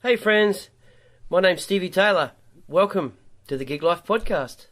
Hey friends, my name's Stevie Taylor. Welcome to the Gig Life Podcast.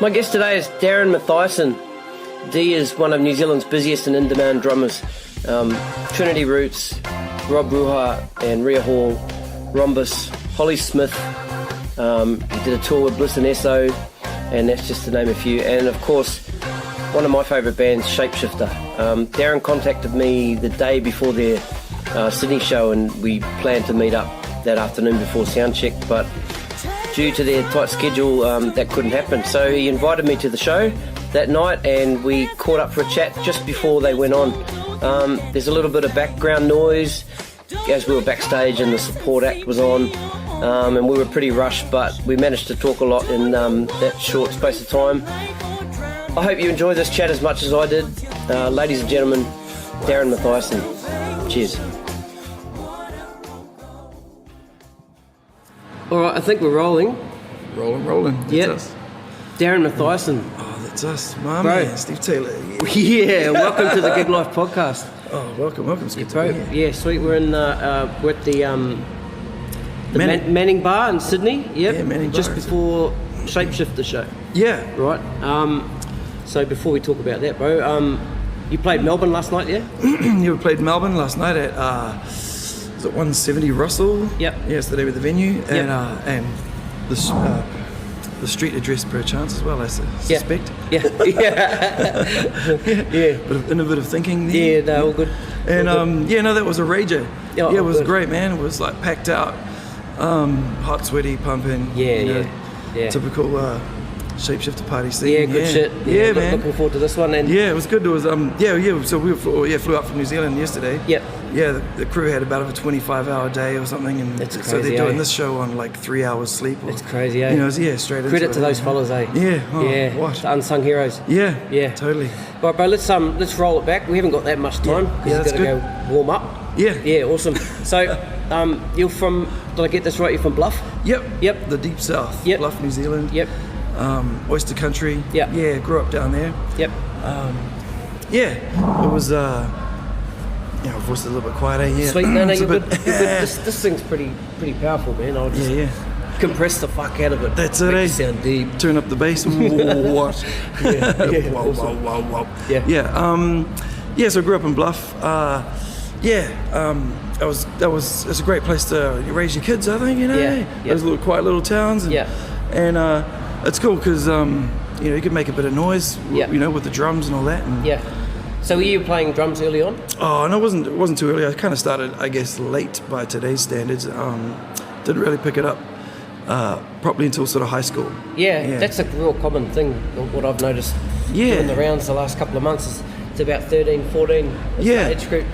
My guest today is Darren Mathiassen. D is one of New Zealand's busiest and in-demand drummers. Trinity Roots, Rob Ruha and Rhea Hall, Rhombus, Hollie Smith. He did a tour with Bliss and Esso, and that's just to name a few. And of course, one of my favourite bands, Shapeshifter. Darren contacted me the day before their Sydney show, and we planned to meet up that afternoon before soundcheck, but due to their tight schedule, that couldn't happen. So he invited me to the show that night, and we caught up for a chat just before they went on. There's a little bit of background noise as we were backstage and the support act was on, and we were pretty rushed, but we managed to talk a lot in that short space of time. I hope you enjoy this chat as much as I did. Ladies and gentlemen, Darren Mathiassen. Cheers. All right, I think we're rolling. Rolling. That's us. Darren Mathiassen. Oh, that's us. My man, Steve Taylor. Yeah, welcome to the Gig Life Podcast. Oh, welcome. It's good to be here. Yeah, sweet. We're in we're at the Manning Bar in Sydney. Yep. Yeah, Manning Bar. Just before Shapeshifter show. Yeah. Right. So before we talk about that, bro, you played Melbourne last night, yeah? You played Melbourne last night at was it 170 Russell? Yep. Yeah, it's the name of the venue, Yep. and the street address per chance as well, I suspect. Yeah. Yeah. Bit of innovative thinking there. Yeah, no, all good. And that was a rager. Oh, yeah, it was good. great, man. It was like packed out, hot, sweaty, pumping. Yeah. Typical Shapeshifter party scene. Yeah, good shit. Yeah, man. Looking forward to this one. And yeah, it was good. It was So we flew up from New Zealand yesterday. Yep. Yeah, the crew had about a 25-hour day or something, and That's crazy, so they're doing this show on like 3 hours sleep. It's crazy, eh? Straight into Credit it. to those fellas, eh? Yeah. Oh, yeah. What? The unsung heroes. Yeah. Yeah. Totally. Right, bro. Let's roll it back. We haven't got that much time because Yeah, we've that's got to go warm up. Yeah. Yeah. Awesome. So, you're from? Did I get this right? You're from Bluff? Yep. The deep south. Yep. Bluff, New Zealand. Yep. Oyster country. Yep. Yeah. Grew up down there. Yep. It was. Voice a little bit quiet, eh? Yeah. Sweet. No, you're bit, good. You're good. This thing's pretty powerful, man. I'll just compress the fuck out of it. That's it, Make eh? it sound deep. Turn up the bass. What? Yeah. Whoa, Awesome. whoa. Yeah. So I grew up in Bluff. It's a great place to raise your kids, I think. Those little quiet little towns. And it's cool because you can make a bit of noise. With the drums and all that. And, So were you playing drums early on? Oh, no, it wasn't too early. I kind of started, I guess, late by today's standards. Didn't really pick it up properly until sort of high school. Yeah, that's a real common thing. What I've noticed doing the rounds the last couple of months is it's about 13, 14. The age group.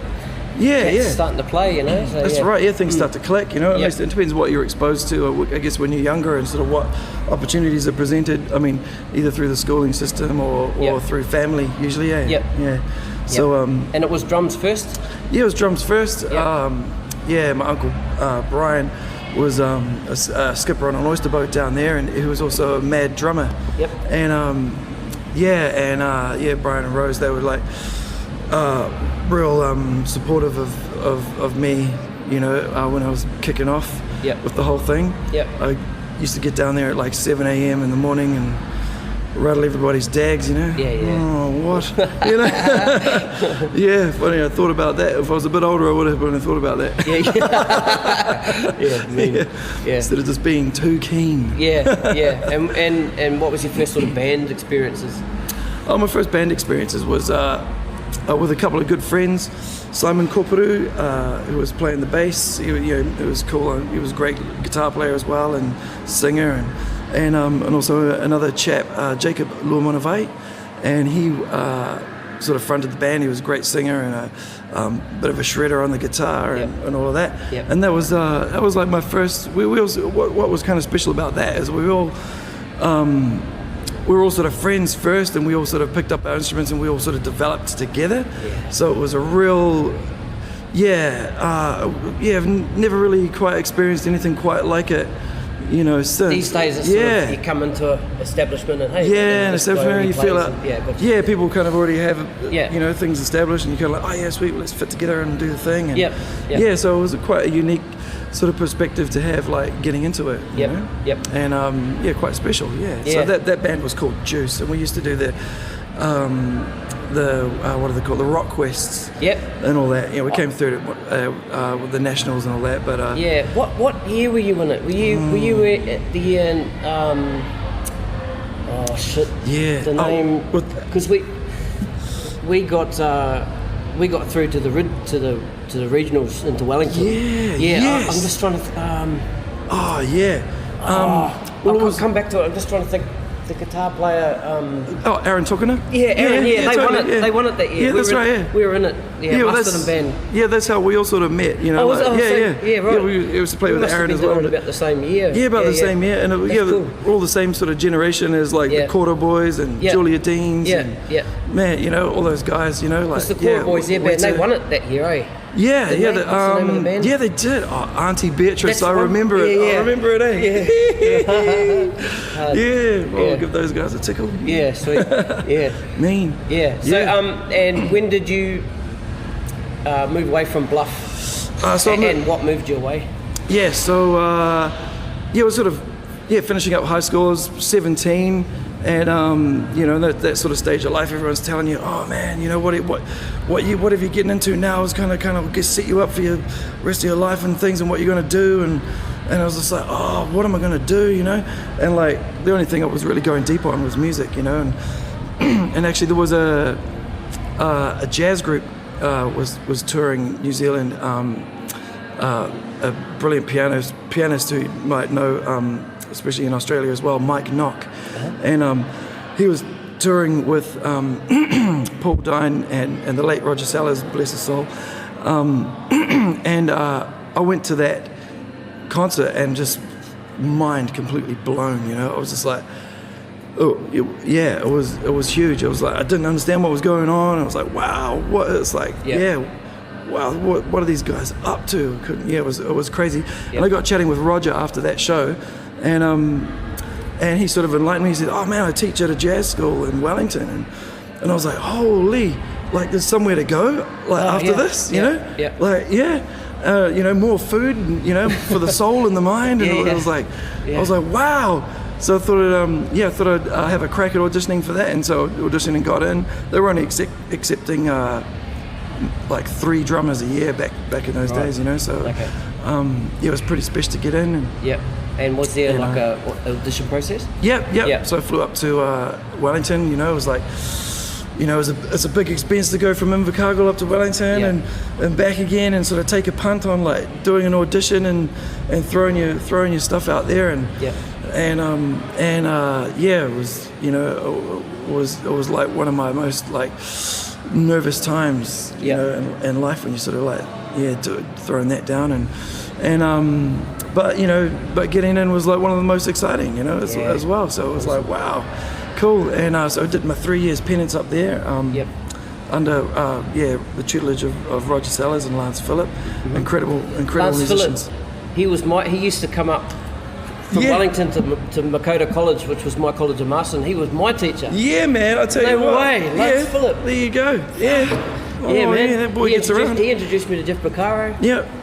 Cats starting to play, So, that's right. Yeah, things start to click. At Yep. least it depends what you're exposed to. I guess when you're younger and sort of what opportunities are presented. I mean, either through the schooling system or through family usually. Yeah. So and it was drums first. Yeah, it was drums first. Yep. My uncle Brian was a skipper on an oyster boat down there, and he was also a mad drummer. Yep. And Brian and Rose, they were like real supportive of me, when I was kicking off with the whole thing. Yep. I used to get down there at like 7 a.m. in the morning and rattle everybody's dags, Oh, what? Yeah, funny, I thought about that. If I was a bit older, I would have thought about that. Instead of just being too keen. And what was your first sort of band experiences? Oh, my first band experiences was with a couple of good friends. Simon Koperu, who was playing the bass. It was cool. He was a great guitar player as well and singer, and also another chap, Jacob Luamanavai, and he sort of fronted the band. He was a great singer and a bit of a shredder on the guitar and all of that. Yep. And that was like my first. We also, what was kind of special about that is we were all sort of friends first, and we all sort of picked up our instruments and we all sort of developed together. Yeah. So it was a real. I've never really quite experienced anything quite like it, since. These days, it's sort of, you come into an establishment and an establishment, you feel like, people kind of already have, things established, and you're kind of like, oh yeah, sweet, let's fit together and do the thing. And so it was quite a unique sort of perspective to have, like, getting into it. You know? And quite special. So that band was called Juice, and we used to do the what are they called, the rock quests and all that. We came through with the nationals and all that, but what year were you in it? Were you at the year in the name, because we got through to the regionals into Wellington. I'm just trying to I'll come back to it. I'm just trying to think. The guitar player. Aaron Tokina? Aaron. They won it that year. That's right. We were in it. Mustard and band. Yeah, that's how we all sort of met. Right. We used to play with Aaron as well. About the same year. The same year, and cool. All the same sort of generation as like the Quarter Boys and Julia Deans. Man, all those guys. Like the Quarter Boys. Band. They won it that year, eh? What's the name of the band? They did. Auntie Beatrice, I remember it. I remember it, I'll give those guys a tickle. Yeah, sweet. Mean. So, and when did you move away from Bluff? And what moved you away? It was sort of finishing up high school. I was 17. And that sort of stage of life, everyone's telling you, oh man, whatever you're getting into now is kind of set you up for your rest of your life and things and what you're going to do. And I was just like, oh, what am I going to do, And like the only thing I was really going deep on was music, And and actually there was a jazz group was touring New Zealand. A brilliant pianist who you might know. Especially in Australia as well, Mike Knock. And he was touring with Paul Dine and the late Roger Sellers, bless his soul. And I went to that concert and just mind completely blown, I was just like, it was huge. It was like, I didn't understand what was going on. I was like, wow, what? It's like, wow, what are these guys up to? It was crazy. And I got chatting with Roger after that show, and he sort of enlightened me. He said, oh man, I teach at a jazz school in Wellington, and I was like, holy, like there's somewhere to go, like after this, more food, for the soul and the mind, and I was like, wow. So I thought I'd have a crack at auditioning for that, and so I auditioned and got in. They were only accepting like 3 drummers a year back in those days, So it was pretty special to get in. And was there like a audition process? So I flew up to Wellington. It was like, it's a big expense to go from Invercargill up to Wellington and back again, and sort of take a punt on like doing an audition and throwing your stuff out there and it was like one of my most like nervous times, in life when you sort of like throwing that down but getting in was like one of the most exciting, as well. So it was like, wow, cool. And so I did my 3 years penance up there, under the tutelage of Roger Sellers and Lance Phillip, incredible Lance musicians. Phillip, he used to come up from Wellington to Makota College, which was my college of Marston. He was my teacher. Yeah, man, I tell you what. No way, Lance Phillip. There you go. Man, that boy gets around. He introduced me to Jeff Beccaro.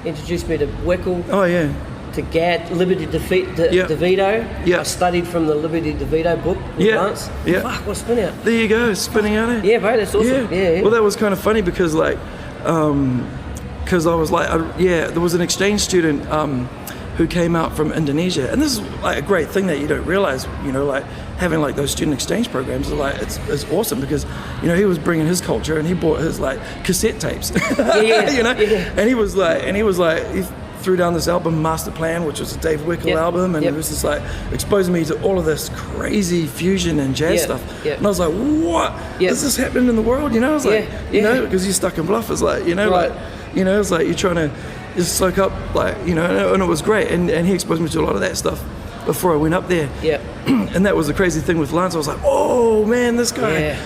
Introduced me to Weckl. Oh yeah. To Gad, Liberty DeVito. I studied from the Liberty DeVito book with Lance. Fuck, what spin out. There you go, spinning out it. Yeah, bro, that's awesome. Yeah. Well, that was kind of funny because like, because I was like, there was an exchange student who came out from Indonesia, and this is like a great thing that you don't realize, like having like those student exchange programs is like it's awesome because he was bringing his culture and he brought his like cassette tapes, and he was like threw down this album, Master Plan, which was a Dave Weckl Yep. album, and Yep. it was just like exposing me to all of this crazy fusion and jazz Yeah. stuff. Yeah. And I was like, what? Yeah. Is this happening in the world? You know, I was like, Yeah. you Yeah. know, because you're stuck in Bluff. It's like, you know, Right. like, you know, it's like you're trying to just soak up, like, you know, and it was great. And he exposed me to a lot of that stuff before I went up there. Yeah. And that was the crazy thing with Lance. I was like, oh man, this guy, Yeah.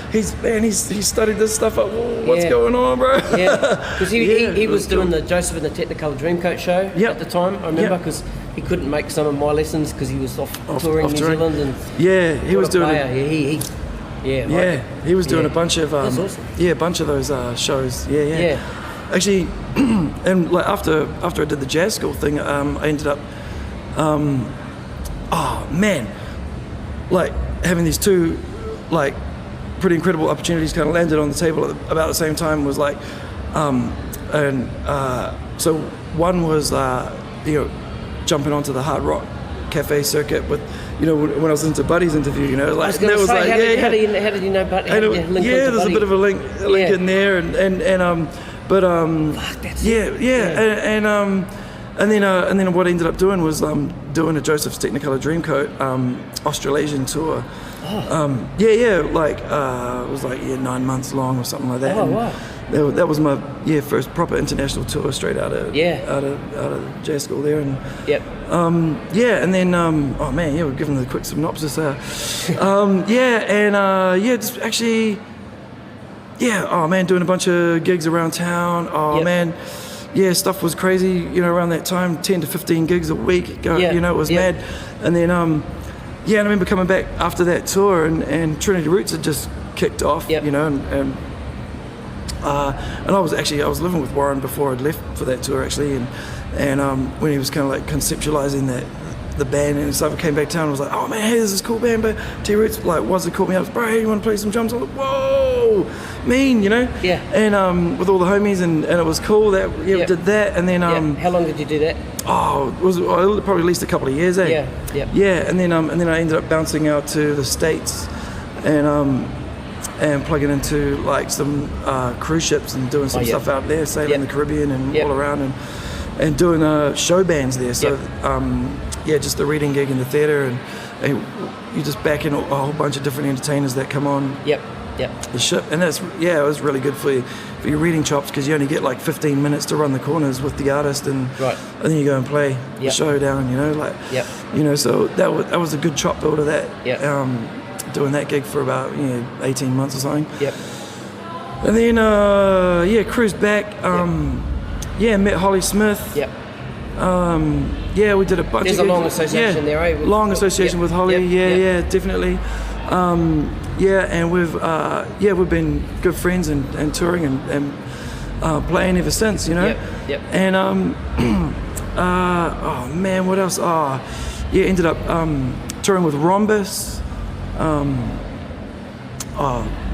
he's studied this stuff up. Whoa, what's Yeah. going on, bro? Yeah, because he it was doing cool. the Joseph and the Technicolor Dreamcoat show Yep. at the time. I remember Yep. because he couldn't make some of my lessons because he was off touring off New touring. Zealand and Yeah, he what was a doing player. Yeah, he was doing Yeah. a bunch of That's awesome. a bunch of those shows. Yeah. Yeah. Actually, and like after I did the jazz school thing, I ended up, oh man, like having these two, like pretty incredible opportunities kind of landed on the table at about the same time. Was like, so one was jumping onto the hard rock cafe circuit with, when I was into Buddy's interview, I like was going to say, how did you know Buddy? How did you link into there's Buddy? a bit of a link Yeah. in there, but that's and then what I ended up doing was doing a Joseph's Technicolor Dreamcoat Australasian tour. It was like 9 months long or something like that. Oh, And wow. That was my first proper international tour straight out of jazz school there, and Yep. and then we're giving the quick synopsis there. Just actually, doing a bunch of gigs around town. Yep. Stuff was crazy, around that time, 10 to 15 gigs a week. It was Yep. mad. And then I remember coming back after that tour, and Trinity Roots had just kicked off. Yep. And I was living with Warren before I'd left for that tour actually, and when he was kind of like conceptualizing the band and stuff, I came back to town and was like, oh man, hey, this is a cool band, but T Roots once it called me up, bro, hey, you want to play some drums? I'm like, whoa, mean, Yeah. and with all the homies, and it was cool that we Yep. did that, and then How long did you do that? it was probably at least a couple of years, eh? Yeah, yep. Yeah, and then I ended up bouncing out to the States, and plugging into like some cruise ships and doing some yep. stuff out there, sailing Yep. the Caribbean and Yep. all around, and doing show bands there. So just the reading gig in the theatre, and you just back in a whole bunch of different entertainers that come on Yep. the ship, and it was really good for your reading chops, because you only get like 15 minutes to run the corners with the artist, and Right. and then you go and play the Yep. show down, Yep. so that was a good chop build of that. Yep. Doing that gig for about 18 months or something, Yep. and then cruised back. Met Hollie Smith. Yep. We did a bunch. There's of a long gigs. association there, eh? Long association Yep. with Hollie. Yep. Yep. Definitely. And we've been good friends and touring and playing ever since, Yep. Yep. And what else? Ended up touring with Rhombus.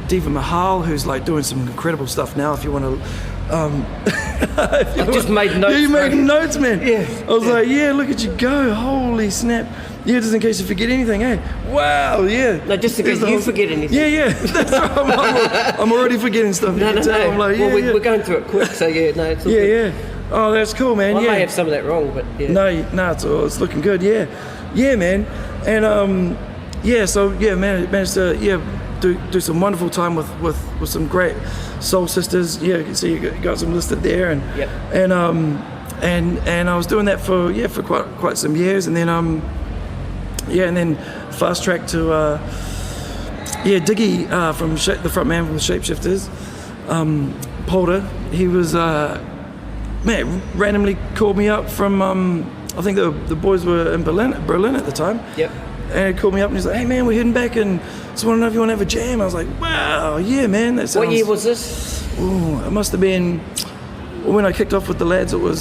Diva Mahal, who's like doing some incredible stuff now. If you want to. I just made notes. Yeah, you made bro. notes, man. Yeah. I was like, look at you go. Holy snap. Yeah, just in case you forget anything, eh? Wow, yeah. No, just in case you forget anything. Yeah. That's right. I'm already forgetting stuff. No. I'm like, We're going through it quick, so no, it's all good. Oh, that's cool, man. I may have some of that wrong, but yeah. No, it's looking good. Yeah, man. And managed to do some wonderful time with some great soul sisters. Yeah, you can see you got some listed there, and Yep. and I was doing that for quite some years, and then and then fast track to Diggy from the front man from the Shapeshifters, Polder. He was randomly called me up from I think the boys were in Berlin at the time. Yep. And he called me up and he's like, hey man, we're heading back and just want to know if you want to have a jam. I was like, wow, yeah man, that sounds... What year was this? Ooh, it must have been, when I kicked off with the lads, it was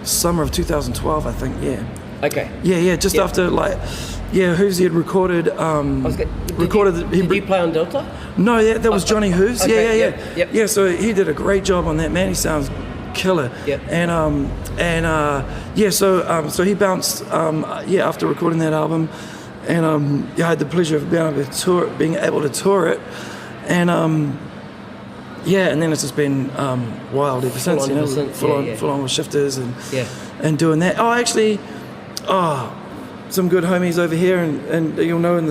summer of 2012, I think, yeah. Okay. Yeah, just after Hoovesy had recorded... Did you play on Delta? No, that was Johnny Hooves. Okay, Yeah. yep. Yeah, so he did a great job on that, man. He sounds killer. Yep. So he bounced after recording that album, and I had the pleasure of being able to tour it, and yeah, and then it's just been wild ever since. on ever since, Full on with shifters and Yeah. and doing that. Oh, actually, some good homies over here, and you'll know in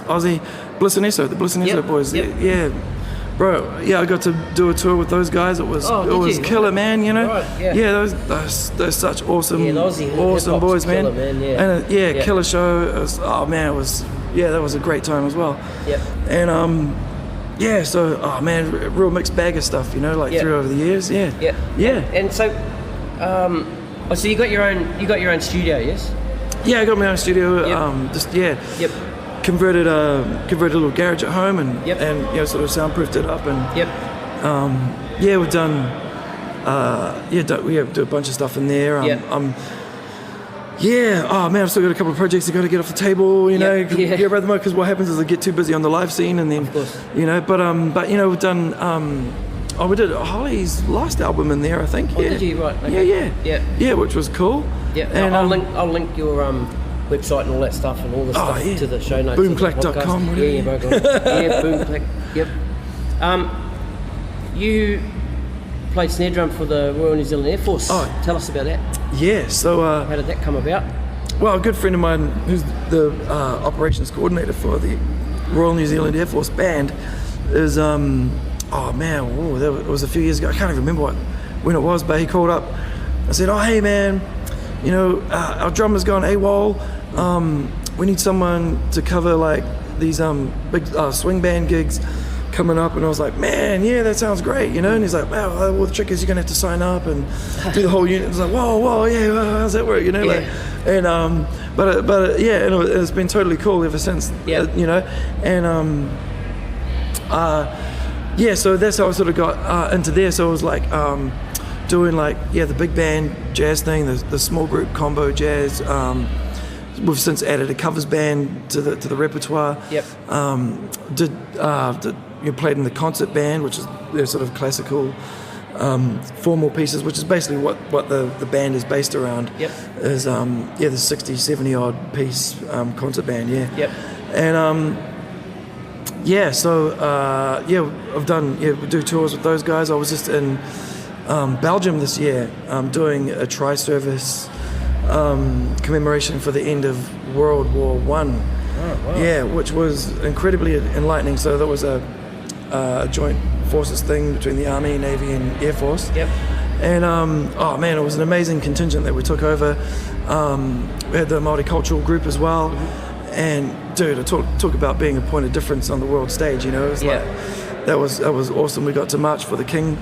Aussie, the Bliss and Eso boys. Yep. Yeah, bro. Yeah, I got to do a tour with those guys. It was killer, man. You know. Right, yeah. Those such awesome, Yeah, the Aussie awesome boys, man. killer, man, yeah. And killer show. It was, that was a great time as well. Yep. And so real mixed bag of stuff, you know, like through over the years. Yeah. And so, so you got your own studio, yes? Yeah, I got my own studio. Yep. Converted a little garage at home and Yep. and sort of soundproofed it up and Yep. we've done we do a bunch of stuff in there. Yep. I've still got a couple of projects I got to get off the table, you know. Yep. Yeah. Yeah, brother, because what happens is I get too busy on the live scene and then, Of course. you know. But we've done. We did Hollie's last album in there, I think. Oh, yeah. did you? Right. Okay. Yeah. Yeah, which was cool. Yeah. And I'll link your website and all that stuff and all the stuff to the show notes. Boomclack.com. Yeah, bro. Yeah, Boomclack. Yep. You played snare drum for the Royal New Zealand Air Force. Oh. Tell us about that. Yeah. So. How did that come about? Well, a good friend of mine, who's the operations coordinator for the Royal New Zealand Air Force Band, is that was a few years ago. I can't even remember when it was, but he called up. I said, "Oh, hey man, you know, our drummer's gone AWOL. We need someone to cover like these big swing band gigs coming up." And I was like, "Man, yeah, that sounds great, you know." And he's like, "Well, the trick is you're gonna have to sign up and do the whole unit." I was like, "Whoa, yeah, how's that work?" You know, like, and it's been totally cool ever since. Yeah. You know, and so that's how I sort of got into there. So it was like doing like the big band jazz thing, the small group combo jazz. We've since added a covers band to the repertoire. Yep. Played in the concert band, which is their sort of classical formal pieces, which is basically what the band is based around. Yep. Is the 60, 70 odd piece concert band. Yeah. Yep. And I've done we do tours with those guys. I was just in Belgium this year doing a tri-service commemoration for the end of World War One. Oh, wow. Yeah, which was incredibly enlightening. So there was a joint forces thing between the Army, Navy, and Air Force. Yep. And it was an amazing contingent that we took over. We had the multicultural group as well. Mm-hmm. And dude, talk about being a point of difference on the world stage. You know, it was like that was awesome. We got to march for the King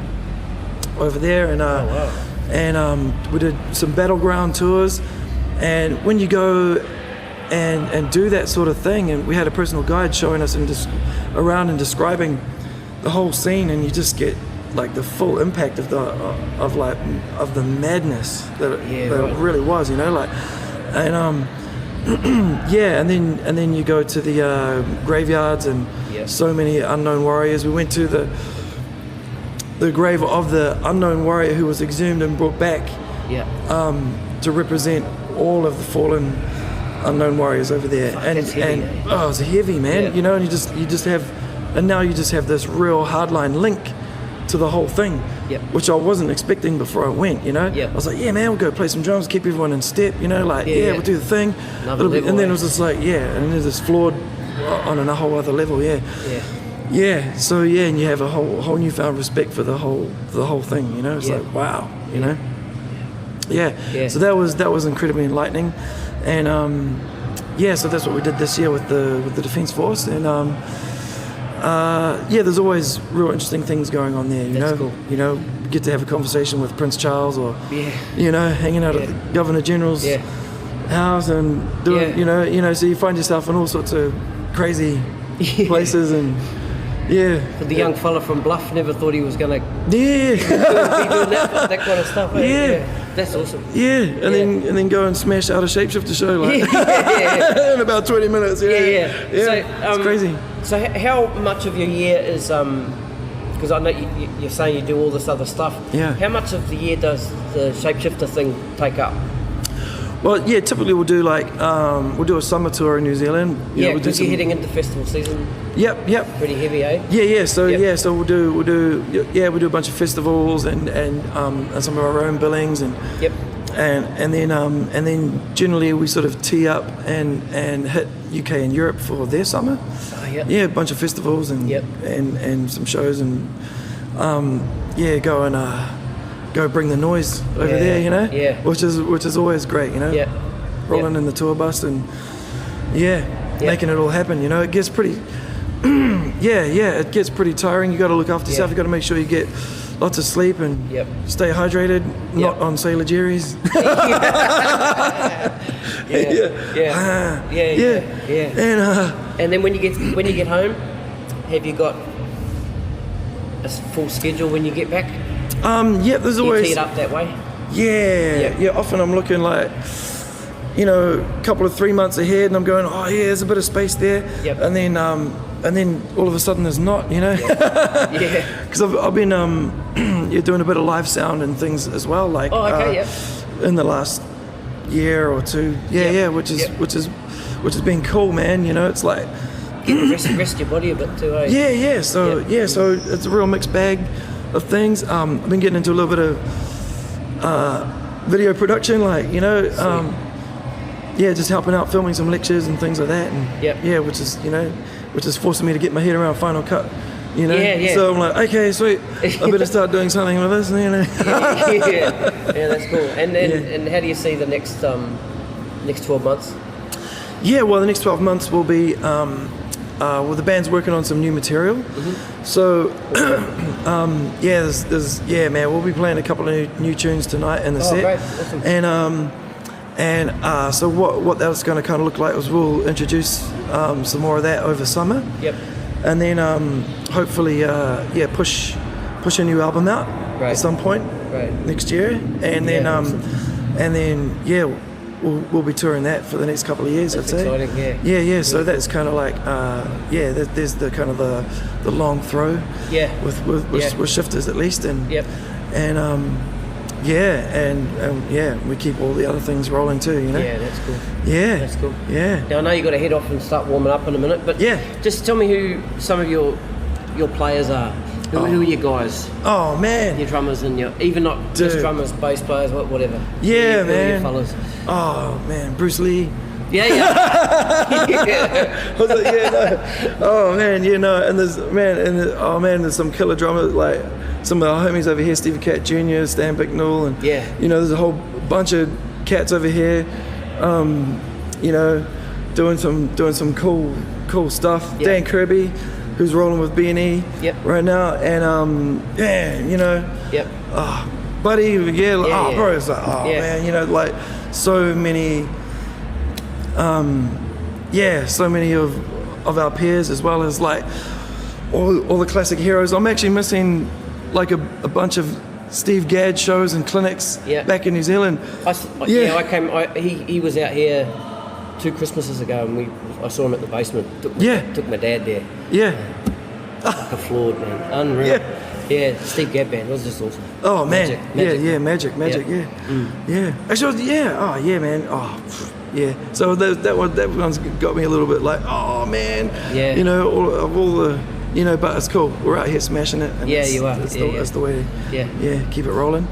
over there, and we did some battleground tours. And when you go and do that sort of thing, and we had a personal guide showing us around and describing the whole scene, and you just get like the full impact of the madness that it really was, you know, like, and and then you go to the graveyards and so many unknown warriors. We went to the grave of the unknown warrior who was exhumed and brought back to represent all of the fallen unknown warriors over there. That's heavy, it was heavy, man. You know, and you just have this real hardline link to the whole thing, which I wasn't expecting before I went, you know. I was like, yeah, man, we'll go play some drums, keep everyone in step, you know, like, we'll do the thing. And then it was just like, and then it's floored on a whole other level, and you have a whole newfound respect for the whole thing, you know. It's like, wow, you know. So that was incredibly enlightening, and so that's what we did this year with the Defence Force, and there's always real interesting things going on there, you know. Cool. You know, get to have a conversation with Prince Charles, or you know, hanging out at the Governor General's house and doing, you know, so you find yourself in all sorts of crazy places, and But the young fella from Bluff never thought he was going to be doing that kind of stuff. That's awesome. And then go and smash out a Shapeshifter show like in about 20 minutes. So, it's crazy. So how much of your year is because I know you're saying you do all this other stuff. How much of the year does the Shapeshifter thing take up? Well, typically we'll do like we'll do a summer tour in New Zealand. Because you're heading into festival season. Yep. Pretty heavy, eh? Yeah. So Yep. so we'll do a bunch of festivals and some of our own billings and Yep. and then generally we sort of tee up and hit UK and Europe for their summer. Oh, yep. Yeah, a bunch of festivals and Yep. and some shows and go bring the noise over Yeah, there, you know. yeah. Which is always great, you know. Yep. Rolling in the tour bus and making it all happen, you know. It gets pretty it gets pretty tiring. You got to look after yourself. You got to make sure you get lots of sleep and stay hydrated, not on Sailor Jerry's. And then when you get home, have you got a full schedule when you get back? There's Do you always tee it up that way? Often I'm looking like, you know, a couple of 3 months ahead, and I'm going, oh yeah, there's a bit of space there, and then all of a sudden there's not, you know. Because I've been doing a bit of live sound and things as well, like in the last year or two, which has been cool, man. You know, it's like rest your body a bit too, eh? So it's a real mixed bag of things. I've been getting into a little bit of video production, like, you know, just helping out, filming some lectures and things like that, and which is forcing me to get my head around Final Cut, you know. So I'm like, okay, sweet, I better start doing something with this, you know. That's cool. And how do you see the next 12 months? Well, the next 12 months will be the band's working on some new material. So we'll be playing a couple of new tunes tonight in the set. Great. Awesome. So what that's going to kind of look like is we'll introduce some more of that over summer. And then hopefully push a new album out at some point next year. And then we'll be touring that for the next couple of years. That's I'd say. Exciting, So that's kind of like there's the kind of the long throw. With shifters at least, and we keep all the other things rolling too, you know. That's cool. That's cool. Now I know you got to head off and start warming up in a minute, but just tell me who some of your players are. Who are your guys? Oh man, your drummers and your even not just drummers, bass players, whatever. Who man. Are your fellas? Oh man, Bruce Lee. Oh man, and there's some killer drummers, like some of our homies over here, Stevie Cat Jr., Stan Bicknell, and there's a whole bunch of cats over here, doing some cool stuff. Dan Kirby, who's rolling with B&E right now, and Buddy, bro, it's like, man, like so many of our peers, as well as like all the classic heroes. I'm actually missing like a bunch of Steve Gadd shows and clinics back in New Zealand. He was out here 2 Christmases ago, and I saw him at the basement. Took my dad there. Like a floored, man, unreal. Steve Gadd band was just awesome. Oh man, magic. Actually, man. So that one's got me a little bit like, oh man, all the, but it's cool. We're out here smashing it. And you are. That's the way. Keep it rolling.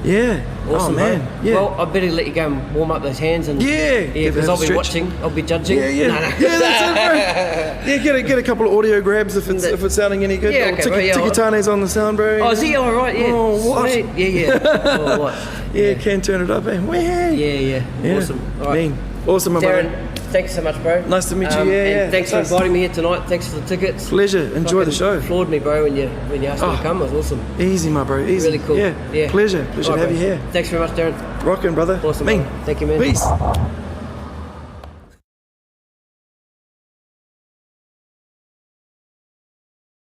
Awesome, oh man. Bro. Well, I better let you go and warm up those hands and because I'll be watching, I'll be judging. That's it, bro. Get a couple of audio grabs if it's sounding any good. Tiki Tane's on the sound, bro. Oh, is he all right? Yeah. Oh, what? Sweet. Oh, what? Can turn it up, eh? Awesome. All right. Awesome, my Darren, brother. thanks so much, bro. Nice to meet you. And thanks for inviting me here tonight. Thanks for the tickets. Pleasure. Enjoy the show. Floored me, bro, when you asked me to come. It was awesome. Easy, my bro. Easy. Really cool. Yeah. Pleasure to have you here. Thanks very much, Darren. Rockin', brother. Awesome. Thank you, man. Peace.